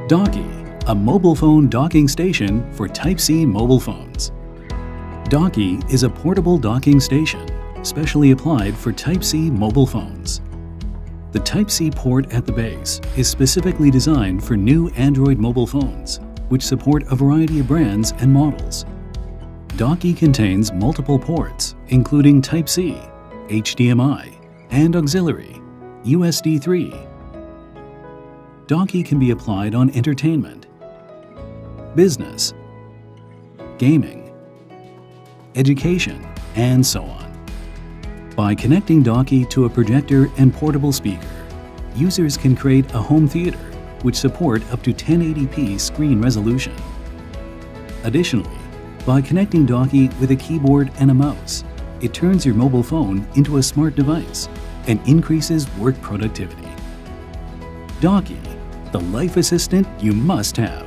Docky, a mobile phone docking station for Type-C mobile phones. Docky is a portable docking station specially applied for Type-C mobile phones. The Type-C port at the base is specifically designed for new Android mobile phones, which support a variety of brands and models. Docky contains multiple ports, including Type-C, HDMI, and auxiliary, USB 3. Docky can be applied on entertainment, business, gaming, education, and so on. By connecting Docky to a projector and portable speaker, users can create a home theater which support up to 1080p screen resolution. Additionally, by connecting Docky with a keyboard and a mouse, it turns your mobile phone into a smart device and increases work productivity. Docky, the life assistant you must have.